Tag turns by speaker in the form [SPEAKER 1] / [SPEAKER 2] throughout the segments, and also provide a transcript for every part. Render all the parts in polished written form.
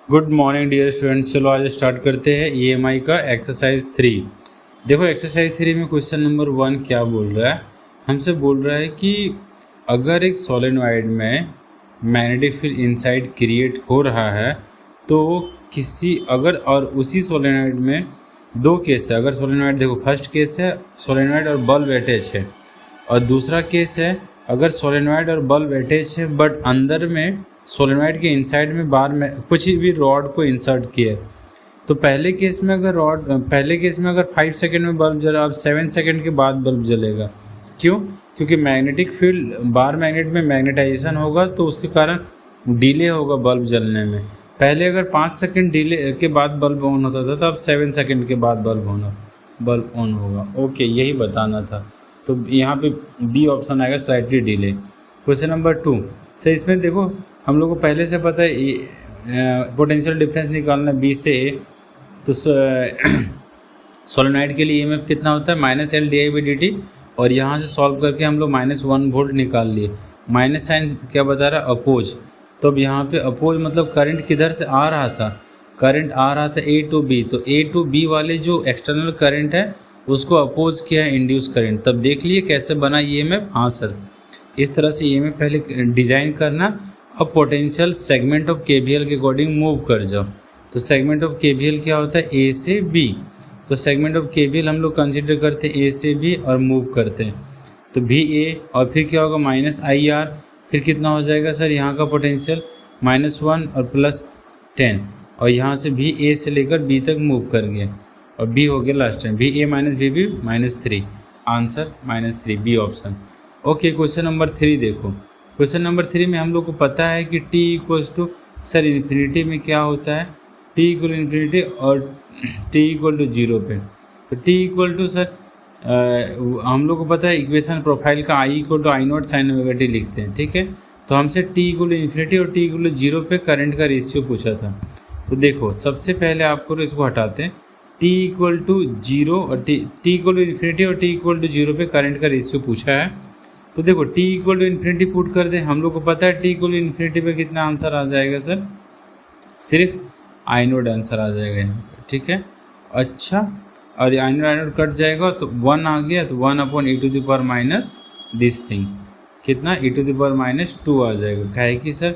[SPEAKER 1] Good morning dear students. चलो आज start करते हैं ईएमआई का एक्सरसाइज 3। देखो एक्सरसाइज 3 में क्वेश्चन नंबर 1 क्या बोल रहा है, हमसे बोल रहा है कि अगर एक सोलेनॉइड में मैग्नेटिक फील्ड इनसाइड क्रिएट हो रहा है तो किसी अगर और उसी सोलेनॉइड में दो केस है। अगर सोलेनॉइड देखो फर्स्ट केस है सोलेनॉइड और बल्ब अटैच है, और दूसरा केस है अगर सोलेनॉइड और बल्ब अटैच है बट अंदर में सोलेनॉइड के इनसाइड में बार में कुछ भी रॉड को इंसर्ट किया है। तो पहले केस में अगर 5 सेकंड में बल्ब जला, अब 7 सेकंड के बाद बल्ब जलेगा। क्यों? क्योंकि मैग्नेटिक फील्ड बार मैग्नेट में मैग्नेटाइजेशन होगा तो उसके कारण डिले होगा बल्ब जलने में। पहले अगर 5 सेकंड डिले के बाद बल्ब ऑन होता था, तो अब 7 सेकंड के बाद बल्ब ऑन होगा। ओके, यही बताना था। तो यहाँ पे बी ऑप्शन आएगा, स्लाइटली डिले। क्वेश्चन नंबर 2 से इसमें देखो हम लोग को पहले से पता है पोटेंशियल डिफरेंस निकालना बी से ए। तो सोलेनॉइड के लिए ईएमएफ कितना होता है -L/di/dt, और यहाँ से सॉल्व करके हम लोग -1 वोल्ट निकाल लिए। माइनस साइन क्या बता रहा है? अपोज। तो अब यहाँ पे अपोज मतलब करंट किधर से आ रहा था? करंट आ रहा था ए टू बी, तो ए टू बी वाले जो एक्सटर्नल करंट है उसको अपोज किया है इंड्यूस करंट। तब देख लिए कैसे बना ईएमएफ। हाँ सर, इस तरह से ईएमएफ पहले डिजाइन करना। अब पोटेंशियल सेगमेंट ऑफ केवीएल के अकॉर्डिंग मूव कर जाओ। तो सेगमेंट ऑफ केवीएल क्या होता है? ए से बी। तो सेगमेंट ऑफ केवीएल हम लोग कंसिडर करते हैं ए से बी और मूव करते हैं। तो भी ए और फिर क्या होगा -IR, फिर कितना हो जाएगा सर यहाँ का पोटेंशियल -1 और +10, और यहाँ से भी ए से लेकर बी तक मूव कर गया और बी हो गया लास्ट टाइम भी A - VB -3। Answer -3, B option. Okay, question number 3 देखो। क्वेश्चन नंबर 3 में हम लोग को पता है कि t equals to sir infinity में क्या होता है? t इक्वल इन्फिनिटी और t इक्वल टू 0 पे। तो t इक्वल टू सर हम लोग को पता है इक्वेशन प्रोफाइल का I equal to I0 sin omega t लिखते हैं, ठीक है। तो हमसे t इक्वल टू इन्फिनिटी और t इक्वल टू 0 पे करंट का रेशियो पूछा था। तो देखो सबसे पहले आपको इसको हटाते हैं। t इक्वल टू 0 और t इक्वल टू इन्फिनिटी और t इक्वल टू 0 पे करंट का रेशियो पूछा है। तो देखो t equal to infinity put कर दे। हम लोग को पता है t इक्वल टू इन्फिनिटी पे कितना आंसर आ जाएगा सर? सिर्फ I0 आंसर आ जाएगा यहाँ पे, ठीक है। अच्छा, और I0 कट जाएगा तो 1 आ गया, तो 1/e⁻ दिस थिंग कितना e⁻² आ जाएगा। क्या है कि सर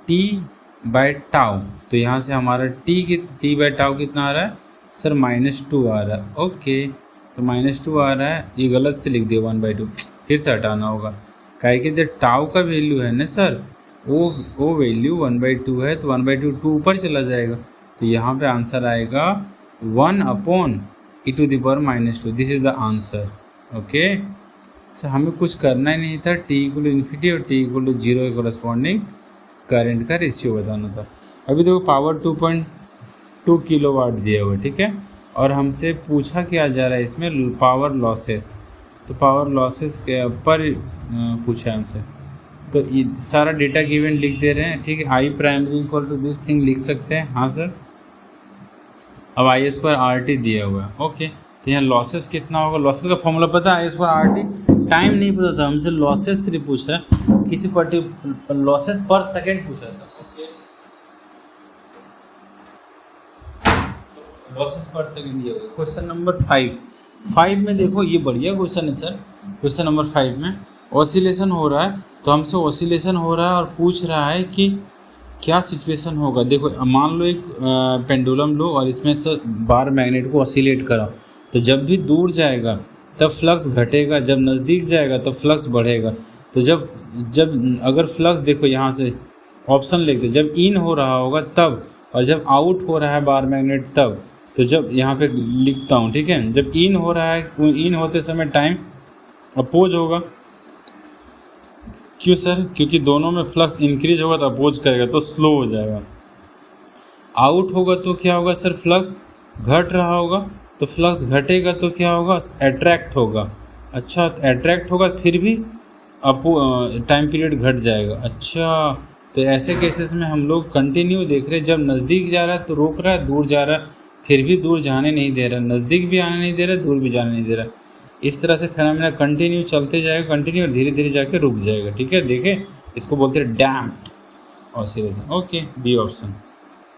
[SPEAKER 1] t/τ, तो यहाँ से हमारा t/τ कितना आ रहा है सर? -2 आ रहा है। ओके, तो -2 आ रहा है, ये गलत से लिख दिया 1/2, फिर से हटाना होगा। काहे कि जब टाउ का वैल्यू है ना सर, वो वैल्यू 1/2 है, तो 1/2 2 ऊपर चला जाएगा। तो यहाँ पे आंसर आएगा 1/e⁻²। This is the answer. Okay sir, हमें कुछ करना ही नहीं था। t इक्वल टू इन्फिनिटी और t इक्वल टू 0 के कॉरस्पॉन्डिंग करंट का रेशियो बताना था। अभी देखो पावर 2.2 किलोवाट दिया हुआ, ठीक है। और हमसे पूछा क्या जा रहा है इसमें? Power losses. तो पावर लॉसेस के ऊपर पूछा है हमसे। तो सारा डेटा गिवन लिख दे रहे हैं, ठीक है। I primary equal to this thing लिख सकते हैं। हाँ सर, अब I² RT दिया हुआ है। ओके, तो यहाँ लॉसेस कितना होगा? लॉसेस का फॉर्मूला पता है, I² RT। टाइम नहीं पता था, हमसे लॉसेस सिर्फ पूछा है, किसी पर्टिकुलर लॉसेस पर सेकेंड पूछा था। ओके, लॉसेस पर सेकेंड दिया हुआ। क्वेश्चन नंबर 5 में देखो, ये बढ़िया क्वेश्चन है सर। क्वेश्चन नंबर 5 में ऑसिलेशन हो रहा है, तो हमसे ऑसिलेशन हो रहा है और पूछ रहा है कि क्या सिचुएशन होगा। देखो मान लो एक पेंडुलम लो और इसमें से बार मैग्नेट को ऑसिलेट करा, तो जब भी दूर जाएगा तब फ्लक्स घटेगा, जब नज़दीक जाएगा तब फ्लक्स बढ़ेगा। तो जब अगर फ्लक्स देखो यहाँ से ऑप्शन लिख दे, जब इन हो रहा होगा तब, और जब आउट हो रहा है बार मैग्नेट तब। तो जब यहाँ पे लिखता हूँ, ठीक है, जब इन हो रहा है, इन होते समय टाइम अपोज होगा। क्यों सर? क्योंकि दोनों में फ्लक्स इंक्रीज होगा तो अपोज करेगा, तो स्लो हो जाएगा। आउट होगा तो क्या होगा सर? फ्लक्स घट रहा होगा, तो फ्लक्स घटेगा तो क्या होगा? अट्रैक्ट होगा। अच्छा, तो अट्रैक्ट होगा फिर भी टाइम पीरियड घट जाएगा। अच्छा, तो ऐसे केसेस में हम लोग कंटिन्यू देख रहे हैं, जब नज़दीक जा रहा है तो रोक रहा है, दूर जा रहा है फिर भी दूर जाने नहीं दे रहा, नज़दीक भी आने नहीं दे रहा, दूर भी जाने नहीं दे रहा। इस तरह से फिनोमेना कंटिन्यू चलते जाएगा, कंटिन्यू और धीरे धीरे जाके रुक जाएगा, ठीक है। देखें, इसको बोलते हैं damped oscillation. Okay, B option.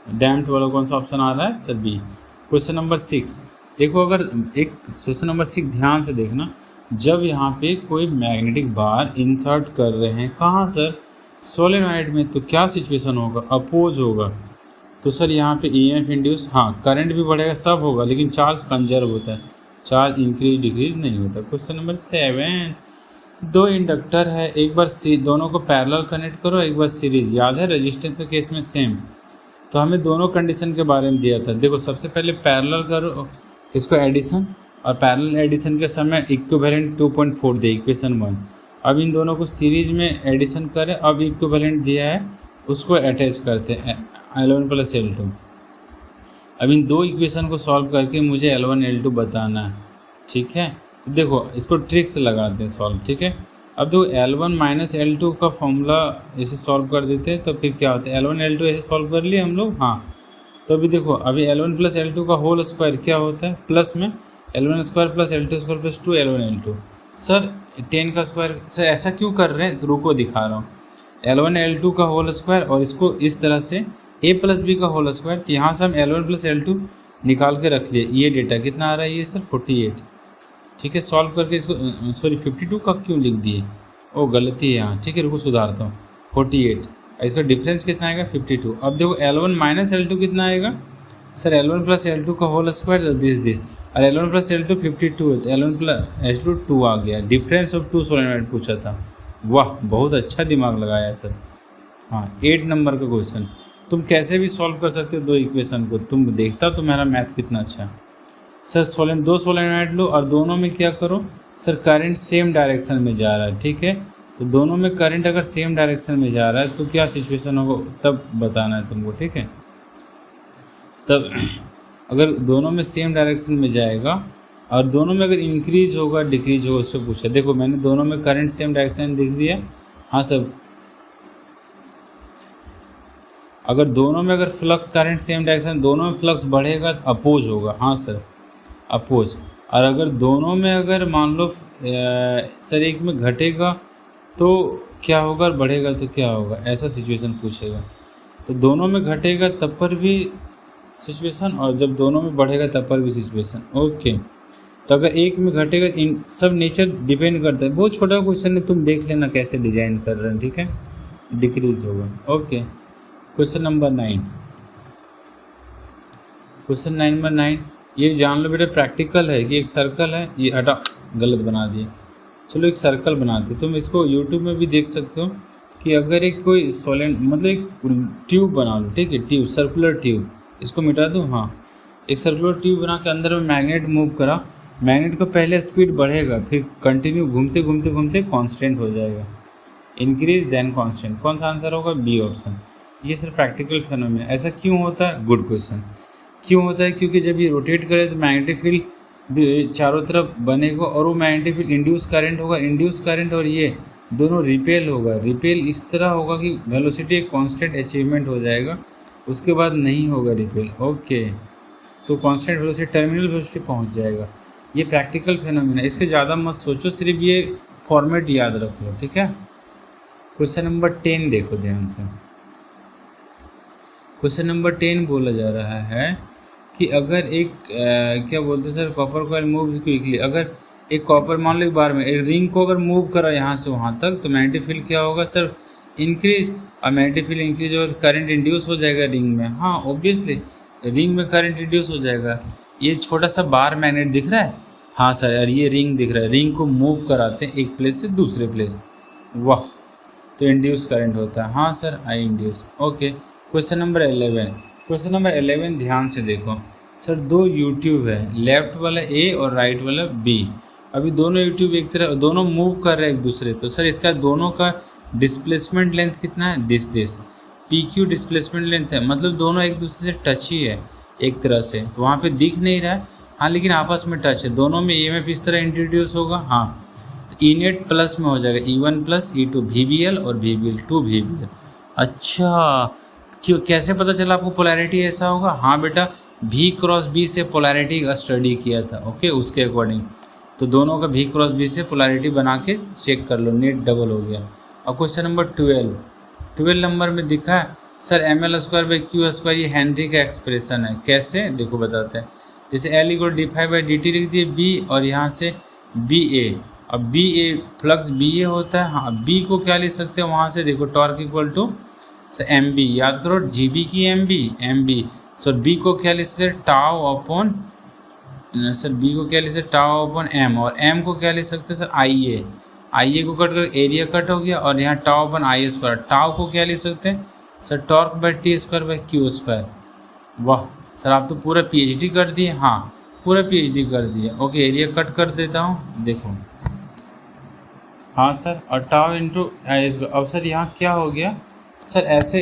[SPEAKER 1] Damped वाला कौन सा ऑप्शन आ रहा है सर? बी। क्वेश्चन नंबर 6 देखो, अगर एक क्वेश्चन नंबर 6 ध्यान से देखना, जब यहाँ पे कोई मैग्नेटिक बार इंसर्ट कर रहे हैं, कहाँ सर? सोलेनॉइड में, तो क्या सिचुएशन होगा? अपोज होगा। तो सर यहाँ पे ईएमएफ इंड्यूस, हाँ करंट भी बढ़ेगा, सब होगा, लेकिन चार्ज कंजर्व होता है, चार्ज इंक्रीज डिक्रीज नहीं होता। क्वेश्चन नंबर 7, दो इंडक्टर है, एक बार दोनों को पैरेलल कनेक्ट करो, एक बार सीरीज। याद है रेजिस्टेंस के केस में सेम, तो हमें दोनों कंडीशन के बारे में दिया था। देखो सबसे पहले पैरेलल करो इसको एडिशन, और पैरेलल एडिशन के समय इक्विवेलेंट 2.4 दे इक्वेशन 1। अब इन दोनों को सीरीज में एडिशन करें, अब इक्विवेलेंट दिया है उसको अटैच करते हैं L1 + L2। अब इन दो इक्वेशन को सॉल्व करके मुझे L1 L2 बताना है, ठीक है। देखो इसको ट्रिक से लगाते हैं सॉल्व, ठीक है। अब देखो L1 - L2 का फॉर्मूला ऐसे सॉल्व कर देते हैं, तो फिर क्या होता है? L1 L2 ऐसे सॉल्व कर लिए हम लोग, हाँ। तो अभी देखो, अभी L1 + L2 का होल स्क्वायर क्या होता है? प्लस में L1² + L2² + 2 L1 L2। Sir 10 का स्क्वायर, सर ऐसा क्यों कर रहे हैं? रुको दिखा रहा हूँ। L1 L2 का होल स्क्वायर और इसको इस तरह से A + B का होल स्क्वायर, तो यहाँ से हम L1 + L2 निकाल के रख लिए। ये डेटा कितना आ रहा है? ये सर 48, ठीक है। सॉल्व करके इसको, सॉरी 52 का क्यों लिख दिए? ओ गलती है यहाँ, ठीक है, रुको सुधारता हूँ। 48, इसका डिफरेंस कितना आएगा? 52। अब देखो L1 - L2 कितना आएगा? सर L1 + L2 का होल स्क्वायर दिस, और L1 + L2 52 है, तो L1 + L2 2 आ गया। डिफरेंस ऑफ 2 सोलेनॉइड पूछा था। वाह बहुत अच्छा दिमाग लगाया सर। हाँ 8 नंबर का क्वेश्चन, तुम कैसे भी सॉल्व कर सकते हो दो इक्वेशन को। तुम देखता तुम्हारा मैथ कितना अच्छा है। सर दो सोलेनॉइड लो और दोनों में क्या करो? सर करंट सेम डायरेक्शन में जा रहा है, ठीक है। तो दोनों में करंट अगर सेम डायरेक्शन में जा रहा है तो क्या सिचुएशन होगा तब बताना है तुमको, ठीक है। तब अगर दोनों में सेम डायरेक्शन में जाएगा और दोनों में अगर इंक्रीज होगा डिक्रीज होगा उससे पूछा। देखो मैंने दोनों में करंट सेम डायरेक्शन लिख दिया, हाँ सर। अगर दोनों में अगर फ्लक्स करंट सेम डायरेक्शन, दोनों में फ्लक्स बढ़ेगा तो अपोज होगा, हाँ सर अपोज। और अगर दोनों में अगर मान लो सर एक में घटेगा तो क्या होगा, और बढ़ेगा तो क्या होगा, ऐसा सिचुएशन पूछेगा। तो दोनों में घटेगा तब पर भी सिचुएशन, और जब दोनों में बढ़ेगा तब पर भी सिचुएशन, ओके। तो अगर एक में घटेगा, इन सब नेचर डिपेंड करता है। बहुत छोटा क्वेश्चन है, तुम देख लेना कैसे डिजाइन कर रहे हैं, ठीक है। डिक्रीज होगा, okay. Question number 9, question number 9 ये जान लो बेटा, प्रैक्टिकल है कि एक सर्कल है, ये हटा गलत बना दिए। चलो एक सर्कल बनाते, तुम इसको यूट्यूब में भी देख सकते हो कि अगर एक कोई सोलेंट मतलब एक ट्यूब बना लो, ठीक है, ट्यूब सर्कुलर ट्यूब, इसको मिटा दूँ, हाँ। एक सर्कुलर ट्यूब बना के अंदर में मैग्नेट मूव करा, मैग्नेट का पहले स्पीड बढ़ेगा, फिर कंटिन्यू घूमते घूमते घूमते कांस्टेंट हो जाएगा, इंक्रीज देन कांस्टेंट। कौन सा आंसर होगा? B option. ये सिर्फ प्रैक्टिकल फेनोमेना। ऐसा क्यों होता है? Good question. क्यों होता है? क्योंकि जब ये रोटेट करे तो मैग्नेटिक फील्ड चारों तरफ बनेगा और वो मैग्नेटिक फील्ड इंड्यूस करंट होगा, इंड्यूस करंट और ये दोनों रिपेल होगा। रिपेल इस तरह होगा कि वेलोसिटी एक कांस्टेंट अचीवमेंट हो जाएगा, उसके बाद नहीं होगा रिपेल, ओके। तो कांस्टेंट वेलोसिटी टर्मिनल वेलोसिटी पहुंच जाएगा। ये प्रैक्टिकल फेनोमेना, इसके ज़्यादा मत सोचो, सिर्फ ये फॉर्मेट याद रख लो, ठीक है। क्वेश्चन नंबर 10 देखो ध्यान से। क्वेश्चन नंबर 10 बोला जा रहा है कि अगर एक क्या बोलते हैं sir, copper coil move quickly. अगर एक कॉपर मान लो एक बार में एक रिंग को अगर मूव करा यहाँ से वहाँ तक, तो मैग्नेटिक फील्ड क्या होगा सर? इंक्रीज। और मैग्नेटिक फील्ड इंक्रीज होगा तो करंट इंड्यूस हो जाएगा रिंग में, हाँ ऑब्वियसली रिंग में करंट इंड्यूस हो जाएगा। ये छोटा सा बार मैग्नेट दिख रहा है, हाँ सर, और ये रिंग दिख रहा है, रिंग को मूव कराते हैं एक प्लेस से दूसरे प्लेस, वाह, तो इंड्यूस करंट होता है, हाँ sir I induce, okay. Question number 11, question number 11 ध्यान से देखो सर, दो यूट्यूब है, लेफ्ट वाला ए और राइट वाला बी। अभी दोनों यूट्यूब एक तरह, दोनों मूव कर रहे हैं एक दूसरे, तो सर इसका दोनों का डिस्प्लेसमेंट लेंथ कितना है? This P Q displacement length है, मतलब दोनों एक दूसरे से टच ही है एक तरह से, तो वहाँ पे दिख नहीं रहा है, हाँ लेकिन आपस में टच है। दोनों में ईएमएफ इस तरह इंट्रोड्यूस होगा, हाँ, तो ई नेट प्लस में हो जाएगा E1 + E2 VBL और VBL2 VBL। अच्छा क्यों, कैसे पता चला आपको पोलैरिटी ऐसा होगा? हाँ बेटा V क्रॉस B से पोलैरिटी का स्टडी किया था, ओके, उसके अकॉर्डिंग। तो दोनों का V क्रॉस B से पोलैरिटी बना के चेक कर लो, नेट डबल हो गया। और क्वेश्चन नंबर 12 नंबर में दिखा है sir M L square by Q square ये हेनरी का एक्सप्रेशन है। कैसे देखो बताते हैं। जैसे L equal D five by D T लिख दिए बी, और यहाँ से बी ए, अब B A flux B A होता है। हाँ बी को क्या लिख सकते हैं वहाँ से, देखो torque equal to M B, याद करो जी बी की एम बी। सर बी को क्या लिख सकते हैं टाउ अपॉन, सर बी को क्या लिख सकते टाउ अपॉन एम, और एम को क्या लिख सकते हैं सर आई ए को कट कर एरिया कट हो गया, और यहाँ tau upon I square. Tau को क्या लिख सकते हैं sir torque by T square by Q square. वाह सर आप तो पूरा पीएचडी कर दिए। हाँ पूरा पीएचडी कर दिए। ओके एरिया कट कर देता हूँ, देखो हाँ सर, और टाउ इंटू आई स्क्वायर। अब सर यहाँ क्या हो गया सर ऐसे,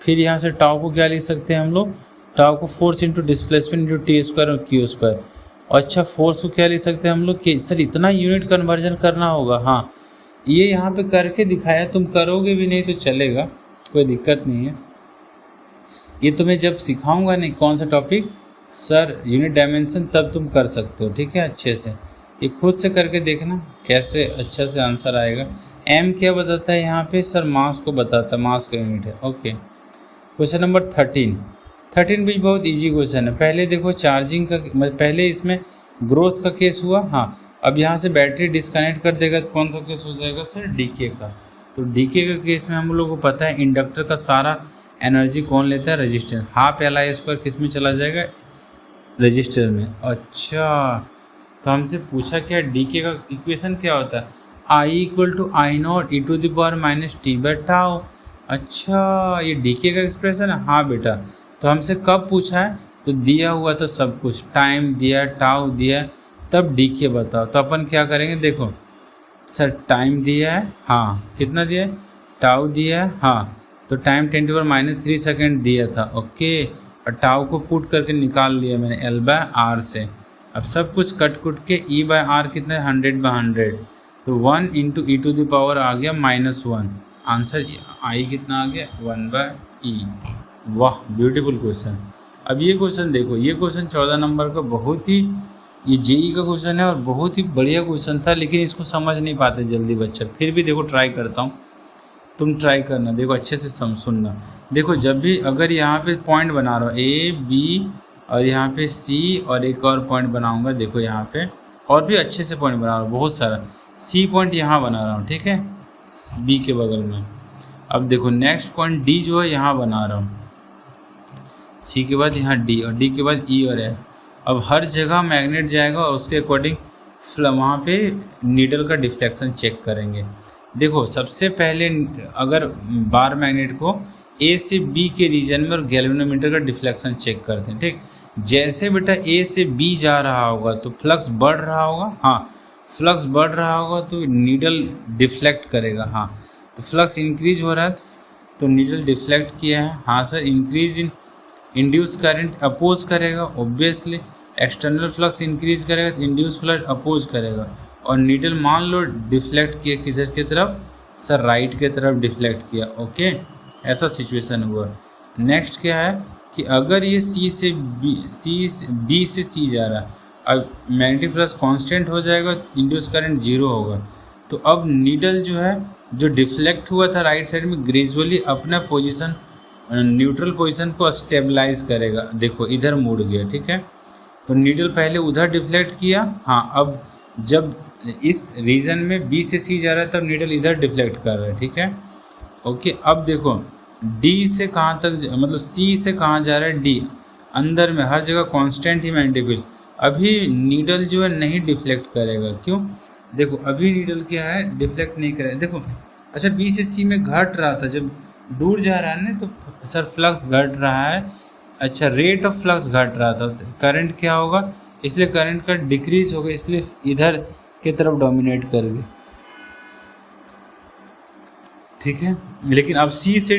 [SPEAKER 1] फिर यहाँ से टाउ को क्या लिख सकते हैं हम लोग, टाउ को force into displacement into T square और क्यू स्क्वायर। और अच्छा फोर्स को क्या लिख सकते हैं हम लोग कि सर इतना यूनिट कन्वर्जन करना होगा। हाँ ये यहाँ पे करके दिखाया, तुम करोगे भी नहीं तो चलेगा, कोई दिक्कत नहीं है। ये तुम्हें जब सिखाऊंगा नहीं कौन सा टॉपिक सर यूनिट डायमेंशन, तब तुम कर सकते हो, ठीक है अच्छे से। ये खुद से करके देखना कैसे अच्छा से आंसर आएगा। एम क्या बताता है यहाँ पे सर, मास को बताता है, मास का यूनिट है। ओके क्वेश्चन नंबर 13 भी बहुत इजी क्वेश्चन है। पहले देखो चार्जिंग का, पहले इसमें ग्रोथ का केस हुआ। हाँ अब यहाँ से बैटरी डिस्कनेक्ट कर देगा तो कौन सा केस हो जाएगा सर, डीके का। तो डीके का केस में हम लोग को पता है इंडक्टर का सारा एनर्जी कौन लेता है, resistance. Half L I square किस में चला जाएगा, रजिस्टर में। अच्छा तो हमसे पूछा क्या डीके का इक्वेशन क्या होता है, I equal to I not e to the power minus t by tau. अच्छा ये डीके का एक्सप्रेशन है। हाँ बेटा तो हमसे कब पूछा है, तो दिया हुआ था सब कुछ, टाइम दिया, टाउ दिया, तब डीके बताओ। तो अपन क्या करेंगे, देखो सर टाइम दिया है, हाँ कितना दिया है, टाउ दिया है, हाँ तो टाइम 10⁻³ सेकेंड दिया था। ओके और टाउ को पुट करके निकाल लिया मैंने एल बाय आर से। अब सब कुछ कट कुट के ई बाय आर कितना है 100/100, तो 1 into e to the power आ गया -1। आंसर आई कितना आ गया 1/e। वाह ब्यूटीफुल क्वेश्चन। अब ये क्वेश्चन देखो, ये क्वेश्चन 14 नंबर का बहुत ही, ये जेई का क्वेश्चन है और बहुत ही बढ़िया क्वेश्चन था, लेकिन इसको समझ नहीं पाते जल्दी बच्चा। फिर भी देखो ट्राई करता हूँ, तुम ट्राई करना, देखो अच्छे से सुनना। देखो जब भी अगर यहाँ पे पॉइंट बना रहा हूँ ए बी और यहाँ पे सी और एक और पॉइंट बनाऊंगा, देखो यहाँ पे और भी अच्छे से पॉइंट बना रहा हूँ बहुत सारा। सी पॉइंट यहाँ बना रहा हूँ, ठीक है बी के बगल में। अब देखो नेक्स्ट पॉइंट डी जो है यहाँ बना रहा हूँ, सी के बाद यहाँ डी और डी के बाद ई और एफ। अब हर जगह मैग्नेट जाएगा और उसके अकॉर्डिंग वहाँ पे नीडल का डिफ्लेक्शन चेक करेंगे। देखो सबसे पहले अगर बार मैग्नेट को ए से बी के रीजन में और गैल्वेनोमीटर का डिफ्लेक्शन चेक करते हैं, ठीक। जैसे बेटा ए से बी जा रहा होगा तो फ्लक्स बढ़ रहा होगा, हाँ फ्लक्स बढ़ रहा होगा तो नीडल डिफ्लेक्ट करेगा। हाँ तो फ्लक्स इंक्रीज हो रहा है तो नीडल डिफ्लेक्ट किया है। हाँ sir increase in induce current oppose करेगा, ऑब्वियसली एक्सटर्नल फ्लक्स इंक्रीज करेगा तो इंड्यूस फ्लक्स अपोज करेगा। और नीडल मान लो डिफ्लेक्ट किया किधर की तरफ सर, राइट के तरफ डिफ्लेक्ट किया। ओके ऐसा सिचुएशन हुआ। नेक्स्ट क्या है कि अगर ये बी से सी जा रहा है, अब मैग्नेटिक फ्लक्स कांस्टेंट हो जाएगा तो इंड्यूस करंट 0 होगा। तो अब नीडल जो है जो डिफ्लेक्ट हुआ था राइट साइड में, ग्रेजुअली अपना पोजीशन न्यूट्रल पोजीशन को स्टेबलाइज करेगा। देखो इधर मुड़ गया, ठीक है तो नीडल पहले उधर डिफ्लेक्ट किया। हाँ अब जब इस रीजन में बी से सी जा रहा है तब नीडल इधर डिफ्लेक्ट कर रहा है, ठीक है ओके। अब देखो डी से कहाँ तक मतलब सी से कहाँ जा रहा है, डी अंदर में हर जगह कांस्टेंट ही मैग्नेटिक फील्ड। अभी नीडल जो है नहीं डिफ्लेक्ट करेगा, क्यों देखो अभी नीडल क्या है डिफ्लेक्ट नहीं करेगा। देखो अच्छा बी से सी में घट रहा था, जब दूर जा रहा है ना तो सर फ्लक्स घट रहा है। अच्छा रेट ऑफ फ्लक्स घट रहा था, करंट क्या होगा, इसलिए करंट का डिक्रीज होगा, इसलिए इधर की तरफ डोमिनेट कर गए, ठीक है। लेकिन अब सी से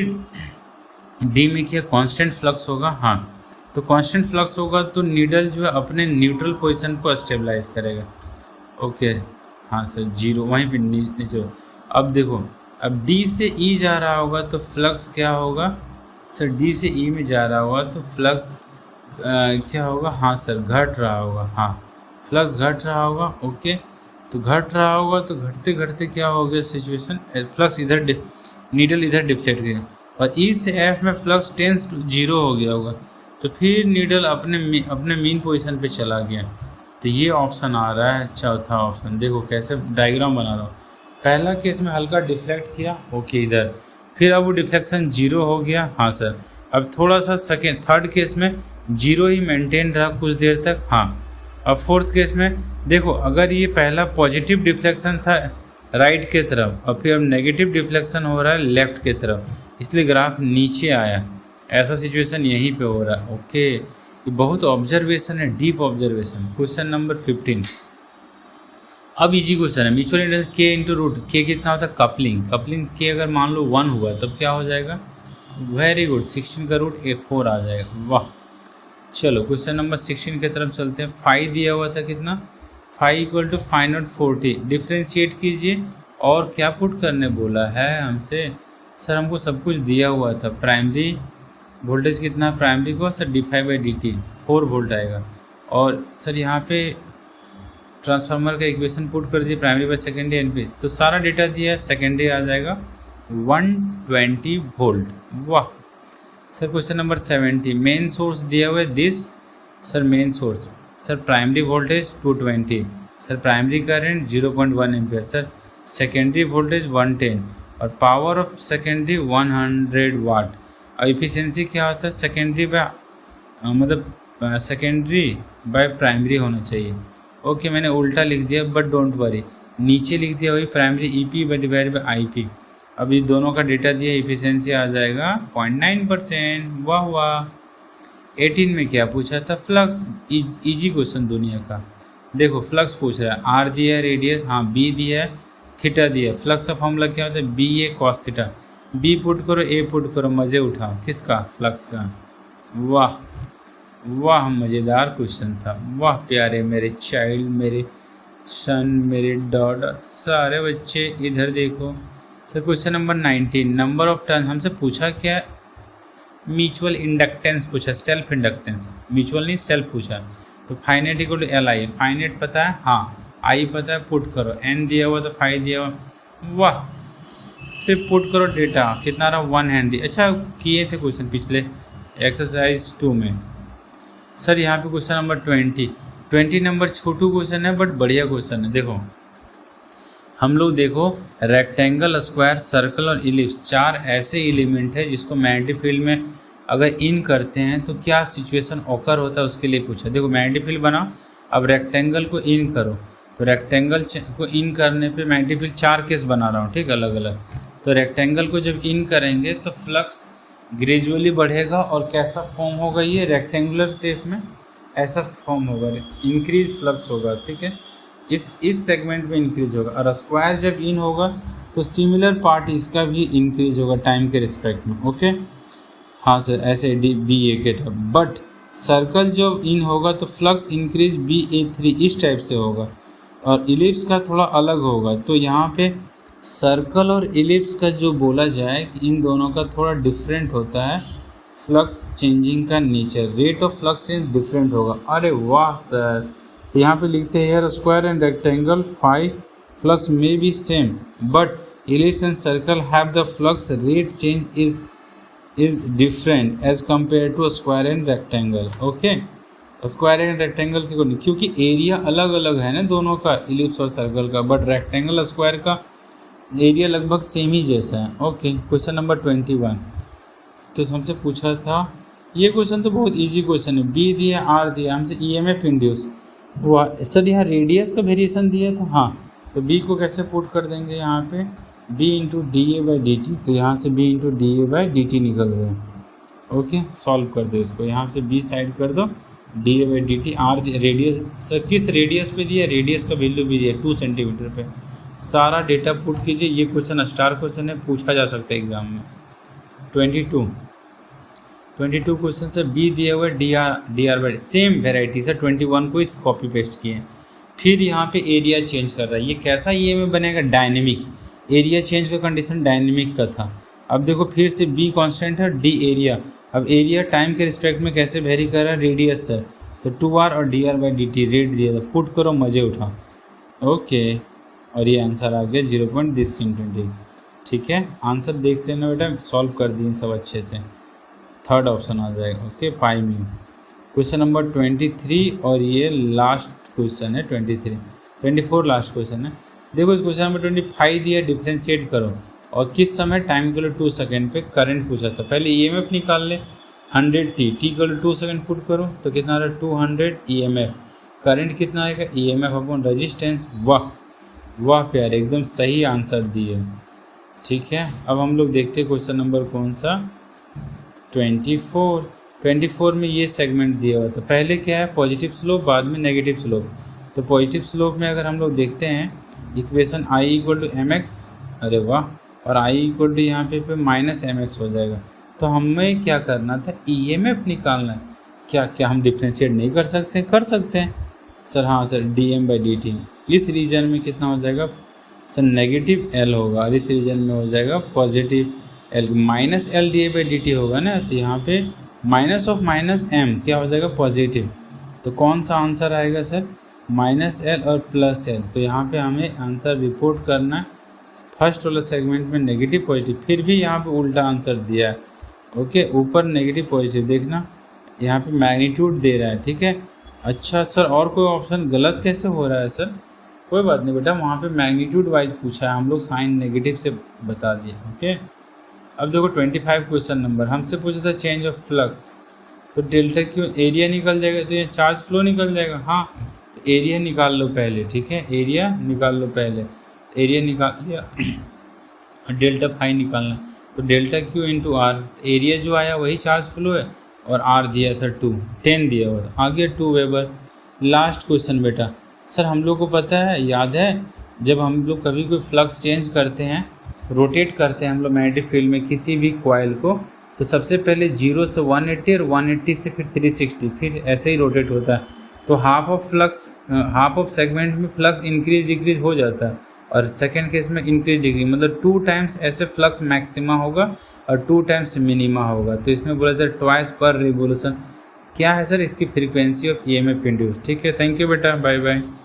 [SPEAKER 1] डी में क्या कांस्टेंट फ्लक्स होगा। हाँ तो कांस्टेंट फ्लक्स होगा तो नीडल जो है अपने न्यूट्रल पोजीशन को स्टेबलाइज करेगा। ओके हाँ सर 0 वहीं पे नीचे। अब देखो अब डी से ई जा रहा होगा तो फ्लक्स क्या होगा सर, डी से ई में जा रहा होगा तो फ्लक्स क्या होगा, हाँ सर घट रहा होगा। हाँ फ्लक्स घट रहा होगा। ओके तो घट रहा होगा तो घटते घटते क्या हो गया सिचुएशन, फ्लक्स इधर नीडल इधर डिफ्लेक्ट किया और ई से एफ में फ्लक्स टेंस टू जीरो हो गया होगा, तो फिर नीडल अपने मीन पोजीशन पे चला गया। तो ये ऑप्शन आ रहा है चौथा ऑप्शन। देखो कैसे डायग्राम बना रहा हूँ। पहला केस में हल्का डिफ्लेक्ट किया, ओके इधर, फिर अब वो डिफ्लेक्शन जीरो हो गया, हाँ सर। अब थोड़ा सा सेकेंड थर्ड केस में जीरो ही मेंटेन रहा कुछ देर तक, हाँ। अब फोर्थ केस में देखो, अगर ये पहला पॉजिटिव डिफ्लेक्शन था राइट के तरफ, और फिर अब नेगेटिव डिफ्लेक्शन हो रहा है लेफ्ट के तरफ, इसलिए ग्राफ नीचे आया। ऐसा सिचुएशन यहीं पे हो रहा है, ओके। ये बहुत ऑब्जर्वेशन है, डीप ऑब्जर्वेशन। Question number 15। अब इजी क्वेश्चन है। म्यूचुअल इंडक्टेंस के इंटू रूट के कितना होता है? कपलिंग। कपलिंग के अगर मान लो 1 हुआ तब क्या हो जाएगा? वेरी गुड, 16 का रूट 4 आ जाएगा, वाह। चलो क्वेश्चन नंबर 16 की तरफ चलते हैं। फाई दिया हुआ था कितना? Phi equal to 540। डिफ्रेंशिएट कीजिए और क्या पुट करने बोला है हमसे? सर हमको सब कुछ दिया हुआ था। प्राइमरी वोल्टेज कितना है प्राइमरी को? सर d5/dt 4 वोल्ट आएगा। और सर यहाँ पे ट्रांसफार्मर का इक्वेशन पुट कर दिए, प्राइमरी बाय सेकेंडरी एनपी, तो सारा डेटा दिया है। सेकेंडरी आ जाएगा 120 वोल्ट, वाह। Sir question number 70। Main source दिया हुआ है this, sir main source, sir primary voltage 220, sir primary current 0.1 ampere, sir secondary voltage 110 और पावर ऑफ सेकेंडरी 100 वाट। और इफिशियंसी क्या होता है? सेकेंडरी बाय मतलब सेकेंडरी बाय प्राइमरी होना चाहिए। ओके मैंने उल्टा लिख दिया, बट डोंट वरी, नीचे लिख दिया वही primary EP divide by IP. अब ये दोनों का डेटा दिया, इफिशियंसी आ जाएगा 0.9%, वाह वाह। 18 में क्या पूछा था? फ्लक्स। इजी क्वेश्चन दुनिया का। देखो फ्लक्स पूछ रहा है, आर दिया है, रेडियस, हाँ, बी दिया है, थीटा दिया है। फ्लक्स का फॉर्मूला क्या होता है? B A cos theta. B put करो, ए पुट करो, मज़े उठाओ। किसका? फ्लक्स का। वाह वाह, मज़ेदार क्वेश्चन था, वाह प्यारे मेरे चाइल्ड, मेरे सन, मेरे डॉटर, सारे बच्चे इधर देखो। Sir question number 19। Number of turn हमसे पूछा क्या? म्यूचुअल इंडक्टेंस पूछा, सेल्फ इंडक्टेंस, म्यूचुअल नहीं सेल्फ पूछा। तो phi net equal to L I. Phi net पता है, हाँ, आई पता है, पुट करो। एन दिया हुआ तो 5 दिया हुआ, वाह। सिर्फ पुट करो डेटा, कितना रहा? 1 हेनरी। अच्छा किए थे क्वेश्चन पिछले एक्सरसाइज 2 में। सर यहाँ पे क्वेश्चन नंबर 20 नंबर छोटू क्वेश्चन है बट बढ़िया क्वेश्चन है। देखो हम लोग देखो, रेक्टेंगल, स्क्वायर, सर्कल और इलिप्स 4 ऐसे एलिमेंट है जिसको मैग्नेटिक फील्ड में अगर इन करते हैं तो क्या सिचुएशन ऑकर होता है, उसके लिए पूछा। देखो मैग्नेटिक फील्ड बनाओ, अब रेक्टेंगल को इन करो, तो रेक्टेंगल को इन करने पे मैग्नेटिक फील्ड 4 केस बना रहा हूँ, ठीक, अलग अलग। तो रेक्टेंगल को जब इन करेंगे तो फ्लक्स ग्रेजुअली बढ़ेगा और कैसा फॉर्म होगा? ये रेक्टेंगुलर शेप में ऐसा फॉर्म होगा, इंक्रीज फ्लक्स होगा, ठीक है, इस सेगमेंट में इंक्रीज होगा। और स्क्वायर जब इन होगा तो सिमिलर पार्ट इसका भी इंक्रीज होगा टाइम के रिस्पेक्ट में, ओके। हाँ सर, ऐसे बी ए के टाइप। बट सर्कल जब इन होगा तो फ्लक्स इंक्रीज BA3 इस टाइप से होगा, और इलिप्स का थोड़ा अलग होगा। तो यहाँ पे सर्कल और इलिप्स का जो बोला जाए कि इन दोनों का थोड़ा डिफरेंट होता है फ्लक्स चेंजिंग का nature, rate of flux change different होगा। अरे वाह सर, तो यहाँ पे लिखते हैं here square and rectangle 5 flux may be same but ellipse and circle have the flux rate change is different as compare to square and rectangle, okay. Square and rectangle क्योंकि एरिया अलग अलग है ना दोनों का, इलिप्स और circle का, but rectangle square का एरिया लगभग सेम ही जैसा है, ओके। क्वेश्चन नंबर 21 तो हमसे पूछा था, ये क्वेश्चन तो बहुत इजी क्वेश्चन है। बी दिया, आर दिया, हमसे EMF इंड्यूस हुआ। सर यहाँ रेडियस का वेरिएशन दिया था, हाँ, तो बी को कैसे पुट कर देंगे यहाँ पे? बी इंटू DA/dt, तो यहाँ से बी इंटू DA/dt निकल गया, ओके। सॉल्व कर दो इसको, यहाँ से बी साइड कर दो, DA/dt। आर रेडियस, सर किस रेडियस पे दिया? रेडियस का वैल्यू भी दिया 2 सेंटीमीटर पे। सारा डेटा पुट कीजिए, ये क्वेश्चन स्टार क्वेश्चन है, पूछा जा सकता है एग्जाम में। 22 क्वेश्चन से बी दिया हुआ है DR सेम वेराइटी से 21 को इस कॉपी पेस्ट किए। फिर यहाँ पे एरिया चेंज कर रहा है, ये कैसा EMF बनेगा? डायनेमिक। एरिया चेंज का कंडीशन डायनेमिक का था। अब देखो फिर से बी कांस्टेंट है, डी एरिया। अब एरिया टाइम के रिस्पेक्ट में कैसे वेरी कर रहा है? रेडियस सर, तो 2R और DR/dt रेट दिया था, पुट करो, मजे उठाओ, ओके। और ये आंसर आ गया 0.20। ठीक है, आंसर देख लेना बेटा, सॉल्व कर दिए सब अच्छे से, थर्ड ऑप्शन आ जाएगा। ओके, पाई म्यू। क्वेश्चन नंबर 23 और ये लास्ट क्वेश्चन है 23, 24 लास्ट क्वेश्चन है। देखो इस क्वेश्चन नंबर 25 दिया, डिफ्रेंशिएट करो और किस समय टाइम इक्वल 2 सेकेंड पे करंट पूछा था। पहले ईएमएफ निकाल ले, 100t, t equal 2 second put करो तो कितना आ रहा है 200 ईएमएफ। करंट कितना आएगा, ईएमएफ अपॉन रेजिस्टेंस। वाह वाह प्यारे, एकदम सही आंसर दिए। ठीक है, अब हम लोग देखते हैं क्वेश्चन नंबर कौन सा, 24 में ये सेगमेंट दिया हुआ था। पहले क्या है, पॉजिटिव स्लोप, बाद में नेगेटिव स्लोप। तो पॉजिटिव स्लोप में अगर हम लोग देखते हैं equation i equal to M X, अरे वाह, और i इक्वल टू यहाँ पे माइनस एम एक्स हो जाएगा। तो हमें क्या करना था, ईएमएफ निकालना है। क्या क्या हम डिफ्रेंशिएट नहीं कर सकते? कर सकते हैं सर, हाँ सर, dm/dt। इस रीजन में कितना हो जाएगा सर, नेगेटिव एल होगा, और इस रीजन में हो जाएगा positive L, minus L dA/dt होगा ना। तो यहाँ पे माइनस ऑफ माइनस एम क्या हो जाएगा, पॉजिटिव। तो कौन सा आंसर आएगा सर, माइनस एल और प्लस एल। तो यहाँ पे हमें आंसर रिपोर्ट करना है, फर्स्ट वाला सेगमेंट में नेगेटिव पॉजिटिव, फिर भी यहाँ पे उल्टा आंसर दिया है। ओके, ऊपर नेगेटिव पॉजिटिव, देखना यहाँ पे मैग्नीट्यूड दे रहा है। ठीक है, अच्छा सर, और कोई ऑप्शन गलत कैसे हो रहा है सर? कोई बात नहीं बेटा, वहाँ पे मैग्नीट्यूड वाइज पूछा है, हम लोग साइन नेगेटिव से बता दिए। ओके, अब देखो 25 क्वेश्चन नंबर हमसे पूछा था चेंज ऑफ फ्लक्स। तो डेल्टा क्यू एरिया निकल जाएगा, तो ये चार्ज फ्लो निकल जाएगा। हाँ, तो एरिया निकाल लो पहले। ठीक है, एरिया निकाल लो पहले, एरिया निकाल लिया और डेल्टा फाई निकालना। तो delta Q into R, area जो आया वही चार्ज फ्लो है, और आर दिया था 10 दिया, और आगे 2 वेबर। लास्ट क्वेश्चन बेटा, सर हम लोग को पता है, याद है, जब हम लोग कभी कोई फ्लक्स चेंज करते हैं, रोटेट करते हैं हम लोग मैग्नेटिक फील्ड में किसी भी कॉइल को, तो सबसे पहले 0 से 180 और 180 से फिर 360, फिर ऐसे ही रोटेट होता है। तो हाफ ऑफ सेगमेंट में फ्लक्स इंक्रीज डिक्रीज हो जाता है, और सेकेंड केस में इंक्रीज डिक्रीज, मतलब 2 टाइम्स ऐसे फ्लक्स मैक्सिमा होगा और 2 टाइम्स मिनिमा होगा। तो इसमें बोला था ट्वाइस पर रिवोल्यूशन। क्या है सर, इसकी फ्रीक्वेंसी ऑफ ईएमएफ इंड्यूस। ठीक है, थैंक यू बेटा, बाय बाय।